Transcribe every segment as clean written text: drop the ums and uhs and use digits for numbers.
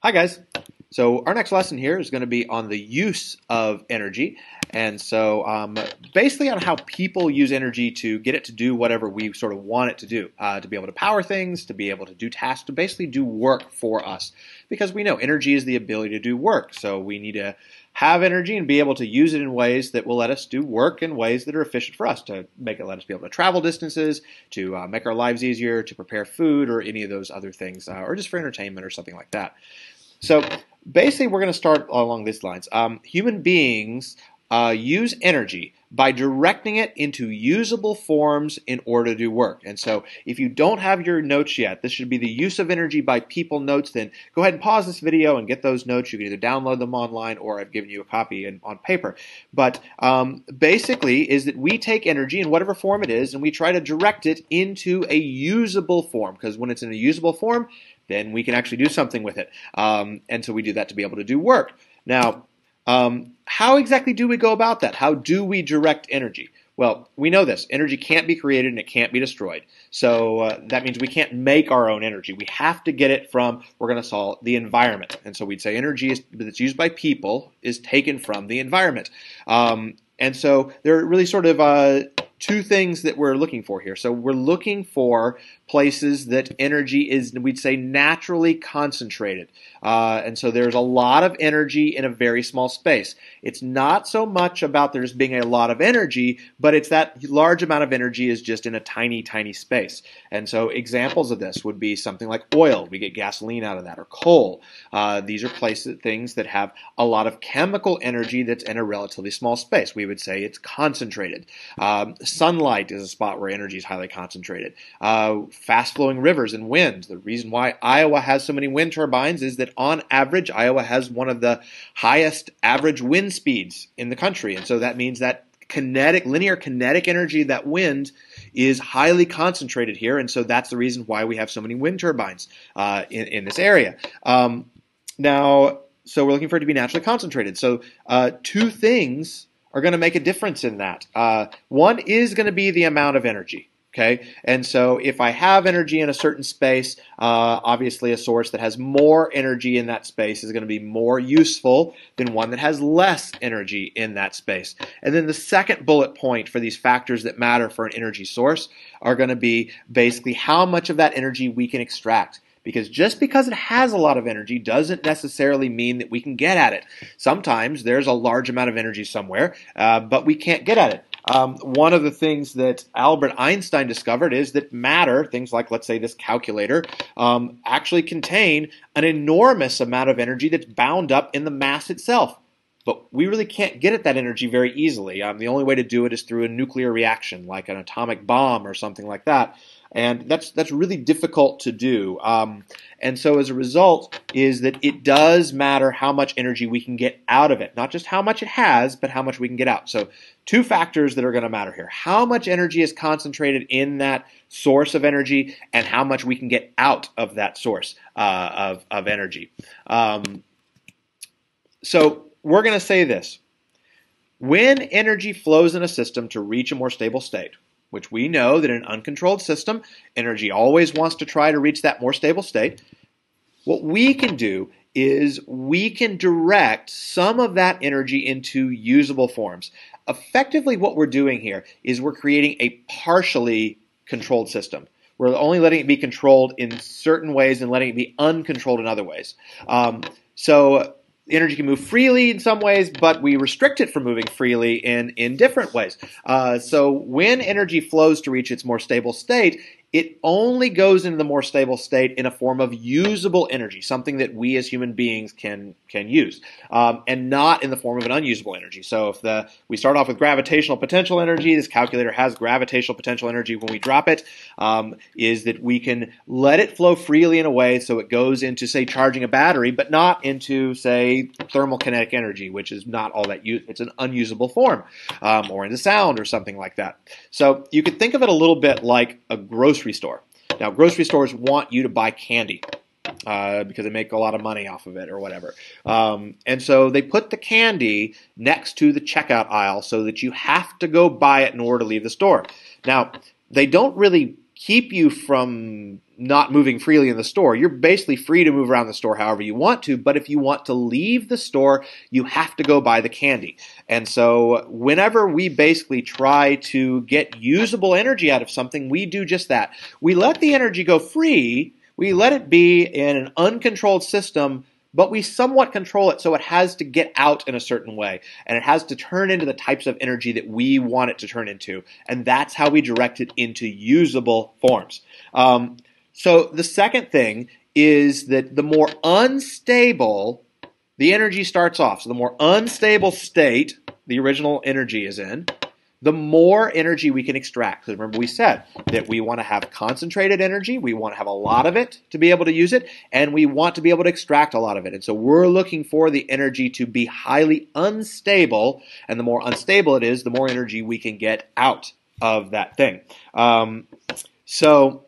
Hi guys. So our next lesson here is going to be on the use of energy, and so basically on how people use energy to get it to do whatever we sort of want it to do, to be able to power things, to be able to do tasks, to basically do work for us. Because we know energy is the ability to do work, so we need to have energy and be able to use it in ways that will let us do work in ways that are efficient for us, to let us be able to travel distances, to make our lives easier, to prepare food, or any of those other things, or just for entertainment or something like that. So basically, we're going to start along these lines. Human beings use energy by directing it into usable forms in order to do work. And so if you don't have your notes yet, this should be the use of energy by people notes, then go ahead and pause this video and get those notes. You can either download them online or I've given you a copy on paper. But basically is that we take energy in whatever form it is and we try to direct it into a usable form, because when it's in a usable form, then we can actually do something with it. And so we do that to be able to do work. Now, how exactly do we go about that? How do we direct energy? Well, we know this. Energy can't be created and it can't be destroyed. So that means we can't make our own energy. We have to get it from, we're going to solve the environment. And so we'd say energy that's used by people is taken from the environment. And so there are really sort of two things that we're looking for here. So we're looking for places that energy is, we'd say, naturally concentrated. And so there's a lot of energy in a very small space. It's not so much about there's being a lot of energy, but it's that large amount of energy is just in a tiny, tiny space. And so examples of this would be something like oil. We get gasoline out of that, or coal. These are things that have a lot of chemical energy that's in a relatively small space. We would say it's concentrated. Sunlight is a spot where energy is highly concentrated. Fast-flowing rivers and wind. The reason why Iowa has so many wind turbines is that on average, Iowa has one of the highest average wind speeds in the country. And so that means that linear kinetic energy, that wind, is highly concentrated here. And so that's the reason why we have so many wind turbines in this area. Now, so we're looking for it to be naturally concentrated. So two things are going to make a difference in that. One is going to be the amount of energy. Okay, and so if I have energy in a certain space, obviously a source that has more energy in that space is going to be more useful than one that has less energy in that space. And then the second bullet point for these factors that matter for an energy source are going to be basically how much of that energy we can extract. Because just because it has a lot of energy doesn't necessarily mean that we can get at it. Sometimes there's a large amount of energy somewhere, but we can't get at it. One of the things that Albert Einstein discovered is that matter, things like, let's say, this calculator, actually contain an enormous amount of energy that's bound up in the mass itself. But we really can't get at that energy very easily. The only way to do it is through a nuclear reaction, like an atomic bomb or something like that. And that's really difficult to do. And so as a result is that it does matter how much energy we can get out of it. Not just how much it has, but how much we can get out. So two factors that are going to matter here. How much energy is concentrated in that source of energy and how much we can get out of that source of energy. So we're going to say this. When energy flows in a system to reach a more stable state, which we know that in an uncontrolled system, energy always wants to try to reach that more stable state, what we can do is we can direct some of that energy into usable forms. Effectively, what we're doing here is we're creating a partially controlled system. We're only letting it be controlled in certain ways and letting it be uncontrolled in other ways. So energy can move freely in some ways, but we restrict it from moving freely in different ways. So when energy flows to reach its more stable state, it only goes into the more stable state in a form of usable energy, something that we as human beings can use, and not in the form of an unusable energy. So if we start off with gravitational potential energy, this calculator has gravitational potential energy when we drop it, is that we can let it flow freely in a way so it goes into, say, charging a battery, but not into, say, thermal kinetic energy, which is not all that it's an unusable form, or into sound or something like that. So you could think of it a little bit like a grocery store. Now, grocery stores want you to buy candy because they make a lot of money off of it or whatever. And so they put the candy next to the checkout aisle so that you have to go buy it in order to leave the store. Now, they don't really keep you from not moving freely in the store. You're basically free to move around the store however you want to, but if you want to leave the store, you have to go buy the candy. And so whenever we basically try to get usable energy out of something, we do just that. We let the energy go free, we let it be in an uncontrolled system, but we somewhat control it, so it has to get out in a certain way, and it has to turn into the types of energy that we want it to turn into, and that's how we direct it into usable forms. So the second thing is that the more unstable the energy starts off, so the more unstable state the original energy is in, the more energy we can extract. Because remember we said that we want to have concentrated energy, we want to have a lot of it to be able to use it, and we want to be able to extract a lot of it. And so we're looking for the energy to be highly unstable, and the more unstable it is, the more energy we can get out of that thing. So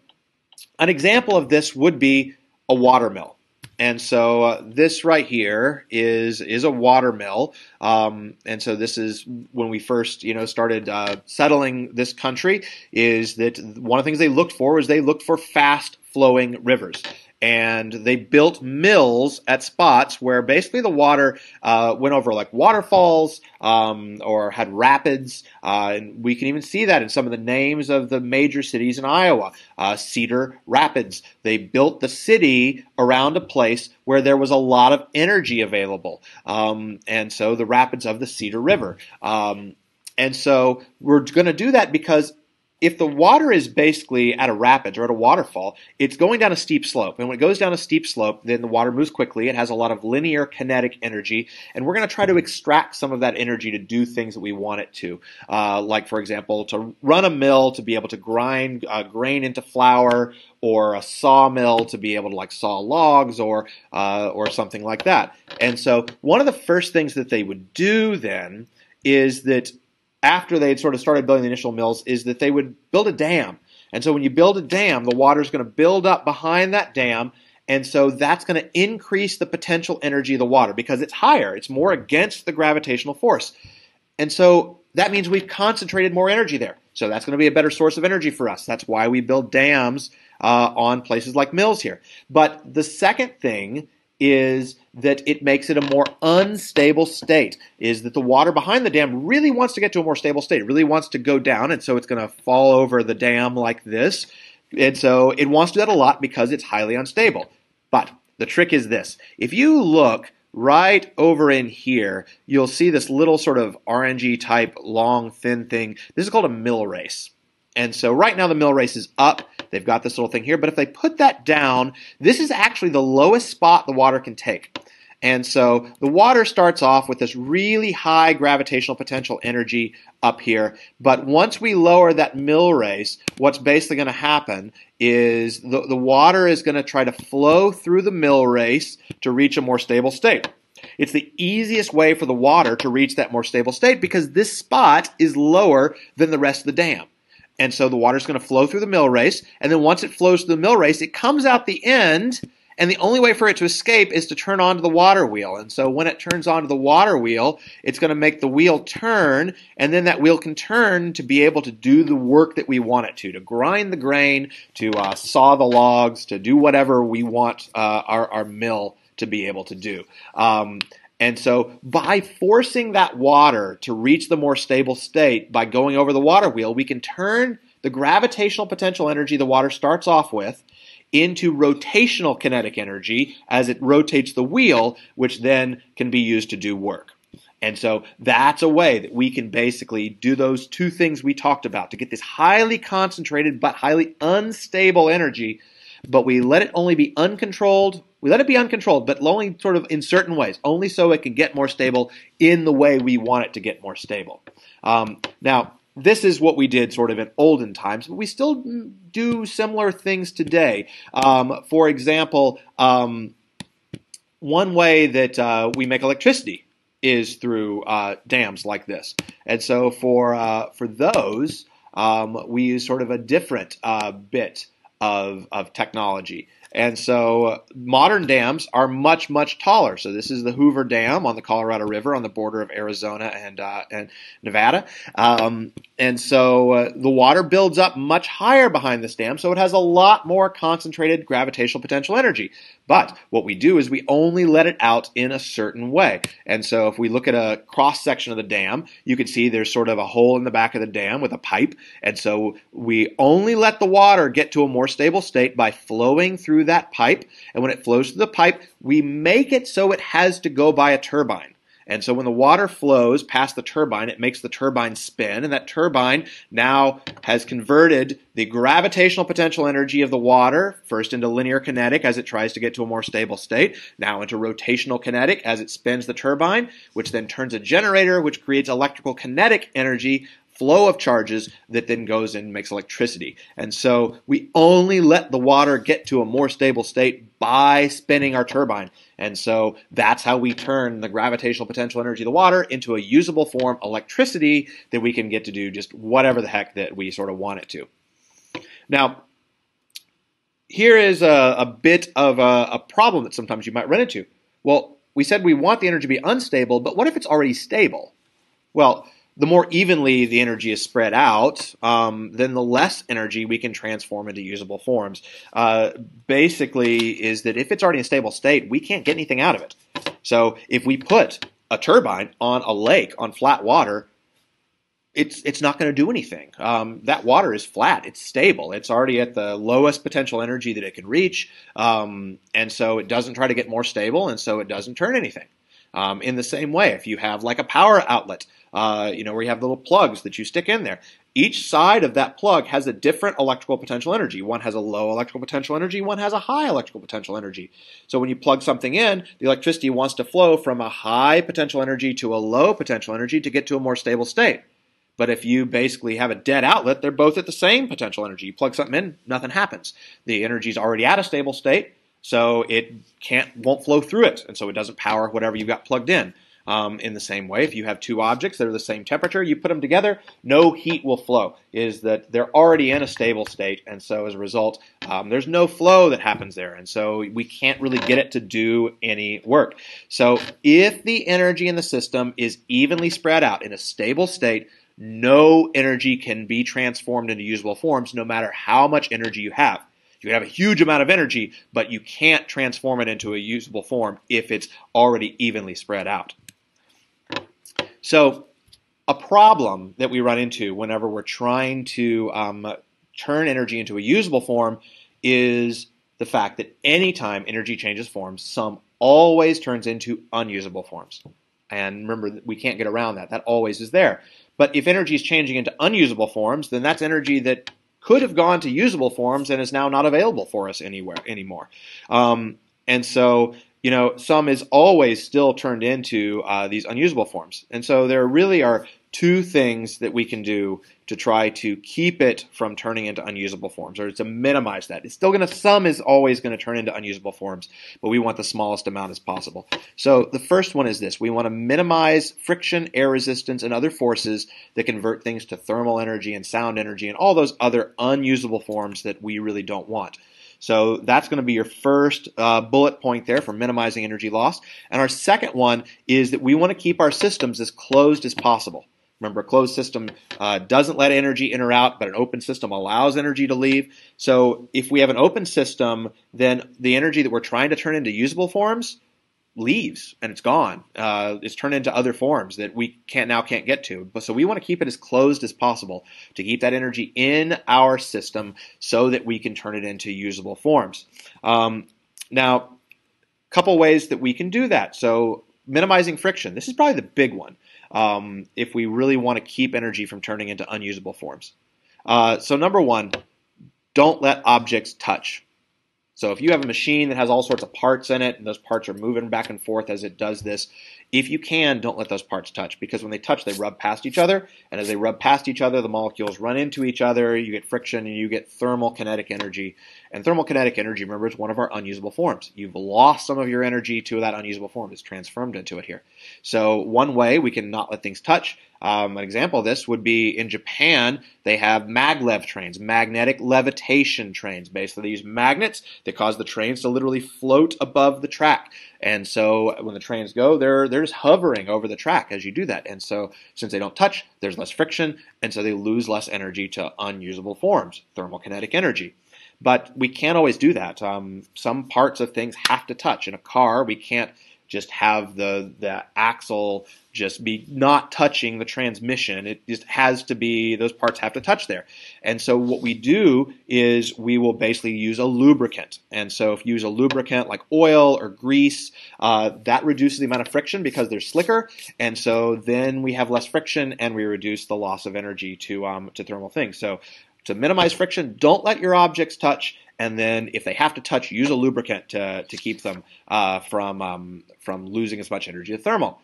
an example of this would be a watermill. And so this right here is a watermill, and so this is when we first started settling this country. Is that one of the things they looked for? Was they looked for fast flowing rivers, and they built mills at spots where basically the water went over like waterfalls or had rapids, and we can even see that in some of the names of the major cities in Iowa. Cedar Rapids. They built the city around a place where there was a lot of energy available, and so the rapids of the Cedar River. And so we're going to do that because if the water is basically at a rapids or at a waterfall, it's going down a steep slope. And when it goes down a steep slope, then the water moves quickly. It has a lot of linear kinetic energy. And we're going to try to extract some of that energy to do things that we want it to. Like, for example, to run a mill to be able to grind grain into flour, or a sawmill to be able to saw logs or something like that. And so one of the first things that they would do then is that after they had sort of started building the initial mills, is that they would build a dam. And so when you build a dam, the water is going to build up behind that dam, and so that's going to increase the potential energy of the water because it's higher. It's more against the gravitational force. And so that means we've concentrated more energy there. So that's going to be a better source of energy for us. That's why we build dams on places like mills here. But the second thing is that it makes it a more unstable state, is that the water behind the dam really wants to get to a more stable state. It really wants to go down, and so it's going to fall over the dam like this. And so it wants to do that a lot because it's highly unstable. But the trick is this. If you look right over in here, you'll see this little sort of orangey type long thin thing. This is called a mill race. And so right now the mill race is up. They've got this little thing here. But if they put that down, this is actually the lowest spot the water can take. And so the water starts off with this really high gravitational potential energy up here. But once we lower that mill race, what's basically going to happen is the water is going to try to flow through the mill race to reach a more stable state. It's the easiest way for the water to reach that more stable state because this spot is lower than the rest of the dam. And so the water is going to flow through the mill race, and then once it flows through the mill race, it comes out the end, and the only way for it to escape is to turn onto the water wheel. And so when it turns onto the water wheel, it's going to make the wheel turn, and then that wheel can turn to be able to do the work that we want it to grind the grain, to saw the logs, to do whatever we want our mill to be able to do. And so by forcing that water to reach the more stable state by going over the water wheel, we can turn the gravitational potential energy the water starts off with into rotational kinetic energy as it rotates the wheel, which then can be used to do work. And so that's a way that we can basically do those two things we talked about to get this highly concentrated but highly unstable energy, but we let it only be uncontrolled. We let it be uncontrolled, but only sort of in certain ways, only so it can get more stable in the way we want it to get more stable. Now, this is what we did sort of in olden times, but we still do similar things today. For example, one way that we make electricity is through dams like this. And so for those, we use sort of a different bit of technology. And so modern dams are much, much taller. So this is the Hoover Dam on the Colorado River on the border of Arizona and Nevada. And so the water builds up much higher behind this dam, so it has a lot more concentrated gravitational potential energy. But what we do is we only let it out in a certain way. And so if we look at a cross section of the dam, you can see there's sort of a hole in the back of the dam with a pipe. And so we only let the water get to a more stable state by flowing through that pipe. And when it flows through the pipe, we make it so it has to go by a turbine. And so when the water flows past the turbine, it makes the turbine spin, and that turbine now has converted the gravitational potential energy of the water, first into linear kinetic as it tries to get to a more stable state, now into rotational kinetic as it spins the turbine, which then turns a generator, which creates electrical kinetic energy, flow of charges that then goes and makes electricity. And so we only let the water get to a more stable state by spinning our turbine. And so that's how we turn the gravitational potential energy of the water into a usable form, electricity, that we can get to do just whatever the heck that we sort of want it to. Now, here is a bit of a problem that sometimes you might run into. Well, we said we want the energy to be unstable, but what if it's already stable? Well, the more evenly the energy is spread out, then the less energy we can transform into usable forms. Basically is that if it's already in a stable state, we can't get anything out of it. So if we put a turbine on a lake on flat water, it's not going to do anything. That water is flat. It's stable. It's already at the lowest potential energy that it can reach, and so it doesn't try to get more stable, and so it doesn't turn anything. In the same way, if you have like a power outlet, where you have little plugs that you stick in there, each side of that plug has a different electrical potential energy. One has a low electrical potential energy, one has a high electrical potential energy. So when you plug something in, the electricity wants to flow from a high potential energy to a low potential energy to get to a more stable state. But if you basically have a dead outlet, they're both at the same potential energy. You plug something in, nothing happens. The energy is already at a stable state, so it won't flow through it, and so it doesn't power whatever you've got plugged in. In the same way, if you have two objects that are the same temperature, you put them together, no heat will flow. Is that they're already in a stable state, and so as a result, there's no flow that happens there, and so we can't really get it to do any work. So if the energy in the system is evenly spread out in a stable state, no energy can be transformed into usable forms, no matter how much energy you have. You can have a huge amount of energy, but you can't transform it into a usable form if it's already evenly spread out. So a problem that we run into whenever we're trying to turn energy into a usable form is the fact that anytime energy changes forms, some always turns into unusable forms. And remember, we can't get around that. That always is there. But if energy is changing into unusable forms, then that's energy that could have gone to usable forms and is now not available for us anymore. And so, some is always still turned into these unusable forms. And so there really are two things that we can do to try to keep it from turning into unusable forms, or to minimize that. It's still some is always going to turn into unusable forms, but we want the smallest amount as possible. So the first one is this. We want to minimize friction, air resistance, and other forces that convert things to thermal energy and sound energy and all those other unusable forms that we really don't want. So that's going to be your first bullet point there for minimizing energy loss. And our second one is that we want to keep our systems as closed as possible. Remember, a closed system doesn't let energy in or out, but an open system allows energy to leave. So if we have an open system, then the energy that we're trying to turn into usable forms leaves and it's gone. It's turned into other forms that we can't get to. So we want to keep it as closed as possible to keep that energy in our system so that we can turn it into usable forms. Now, a couple ways that we can do that. So minimizing friction. This is probably the big one if we really want to keep energy from turning into unusable forms. So number one, don't let objects touch. So if you have a machine that has all sorts of parts in it and those parts are moving back and forth as it does this, if you can, don't let those parts touch, because when they touch, they rub past each other, and as they rub past each other, the molecules run into each other, you get friction, and you get thermal kinetic energy. And thermal kinetic energy, remember, is one of our unusable forms. You've lost some of your energy to that unusable form. It's transformed into it here. So one way we can not let things touch An example of this would be in Japan, they have maglev trains, magnetic levitation trains. Basically, they use magnets that cause the trains to literally float above the track. And so when the trains go, they're just hovering over the track as you do that. And so since they don't touch, there's less friction, and so they lose less energy to unusable forms, thermal kinetic energy. But we can't always do that. Some parts of things have to touch. In a car, we can't just have the axle just be not touching the transmission. It just has to be, those parts have to touch there. And so what we do is we will basically use a lubricant. And so if you use a lubricant like oil or grease, that reduces the amount of friction because they're slicker. And so then we have less friction and we reduce the loss of energy to thermal things. So to minimize friction, don't let your objects touch, and then if they have to touch, use a lubricant to keep them from losing as much energy to thermal.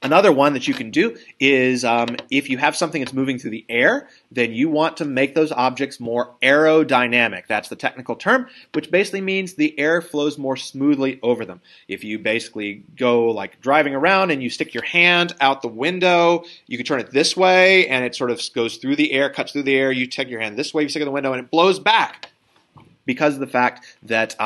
Another one that you can do is if you have something that's moving through the air, then you want to make those objects more aerodynamic. That's the technical term, which basically means the air flows more smoothly over them. If you basically go like driving around and you stick your hand out the window, you can turn it this way and it sort of goes through the air, cuts through the air. You take your hand this way, you stick it in the window, and it blows back. Because of the fact that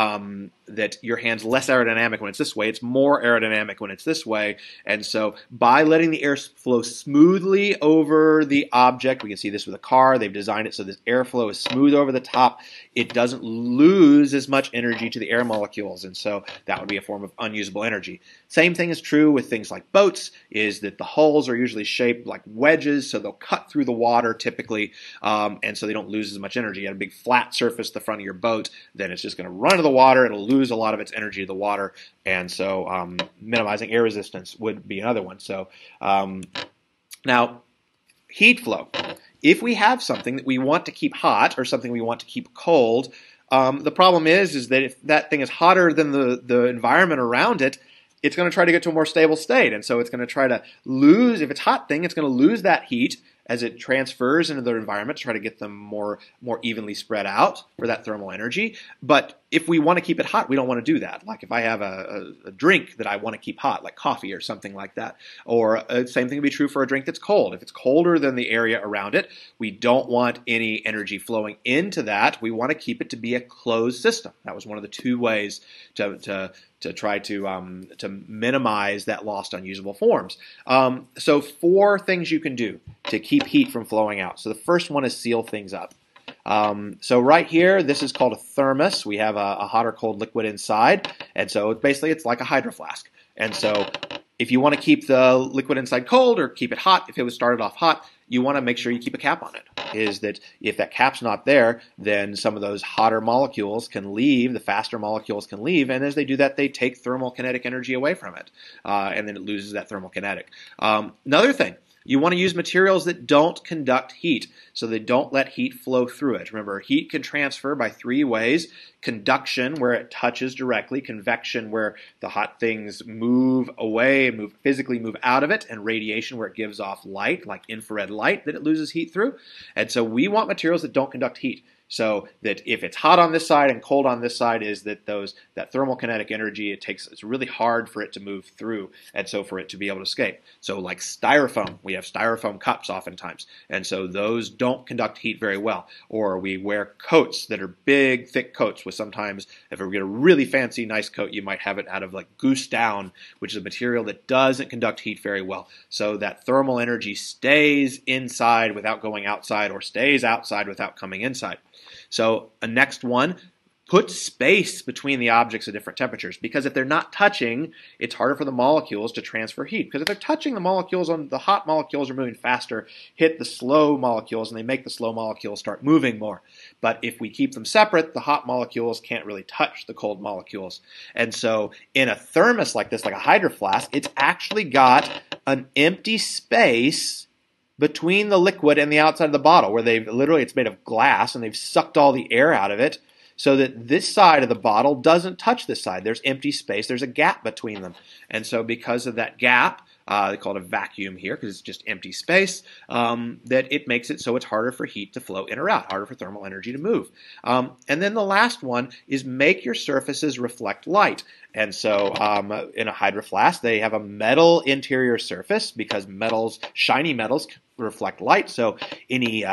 that your hand's less aerodynamic when it's this way, it's more aerodynamic when it's this way. And so by letting the air flow smoothly over the object, we can see this with a car, they've designed it so this airflow is smooth over the top, it doesn't lose as much energy to the air molecules, and so that would be a form of unusable energy. Same thing is true with things like boats, is that the hulls are usually shaped like wedges, so they'll cut through the water typically, and so they don't lose as much energy. You have a big flat surface at the front of your boat, then it's just going to run into the water, it'll lose a lot of its energy to the water, and so minimizing air resistance would be another one. So now, heat flow. If we have something that we want to keep hot or something we want to keep cold, the problem is that if that thing is hotter than the environment around it, it's going to try to get to a more stable state, and so it's going to try to lose, if it's a hot thing, it's going to lose that heat as it transfers into their environment to try to get them more evenly spread out for that thermal energy. But if we want to keep it hot, we don't want to do that. Like if I have a drink that I want to keep hot, like coffee or something like that, or same thing would be true for a drink that's cold. If it's colder than the area around it, we don't want any energy flowing into that. We want to keep it to be a closed system. That was one of the two ways to try to minimize that lost unusable forms. So 4 things you can do to keep heat from flowing out. So the first one is seal things up. So right here, this is called a thermos. We have a hot or cold liquid inside, and so basically it's like a hydro flask. And so if you want to keep the liquid inside cold or keep it hot, if it was started off hot, you want to make sure you keep a cap on it. Is that if that cap's not there, then some of those hotter molecules can leave, the faster molecules can leave, and as they do that, they take thermal kinetic energy away from it, and then it loses that thermal kinetic. Another thing, you want to use materials that don't conduct heat, so they don't let heat flow through it. Remember, heat can transfer by 3 ways. Conduction, where it touches directly. Convection, where the hot things move away and physically move out of it. And radiation, where it gives off light, like infrared light, that it loses heat through. And so we want materials that don't conduct heat. So that if it's hot on this side and cold on this side, is that that thermal kinetic energy, it's really hard for it to move through, and so for it to be able to escape. So like styrofoam, we have styrofoam cups oftentimes, and so those don't conduct heat very well. Or we wear coats that are big, thick coats with sometimes, if we get a really fancy, nice coat, you might have it out of like goose down, which is a material that doesn't conduct heat very well. So that thermal energy stays inside without going outside, or stays outside without coming inside. So a next one, put space between the objects at different temperatures, because if they're not touching, it's harder for the molecules to transfer heat. Because if they're touching, the molecules, the hot molecules are moving faster, hit the slow molecules, and they make the slow molecules start moving more. But if we keep them separate, the hot molecules can't really touch the cold molecules. And so in a thermos like this, like a hydro flask, it's actually got an empty space between the liquid and the outside of the bottle, where it's made of glass and they've sucked all the air out of it, so that this side of the bottle doesn't touch this side. There's empty space, there's a gap between them. And so because of that gap, they call it a vacuum here because it's just empty space, that it makes it so it's harder for heat to flow in or out, harder for thermal energy to move. And then the last one is make your surfaces reflect light. And so in a hydro flask, they have a metal interior surface because shiny metals reflect light. So any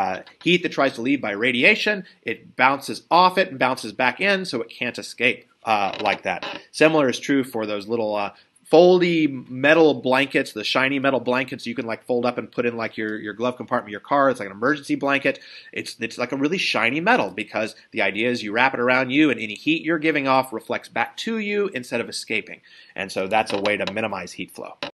heat that tries to leave by radiation, it bounces off it and bounces back in, so it can't escape like that. Similar is true for those little foldy metal blankets, the shiny metal blankets you can like fold up and put in like your glove compartment of your car. It's like an emergency blanket. It's like a really shiny metal because the idea is you wrap it around you and any heat you're giving off reflects back to you instead of escaping. And so that's a way to minimize heat flow.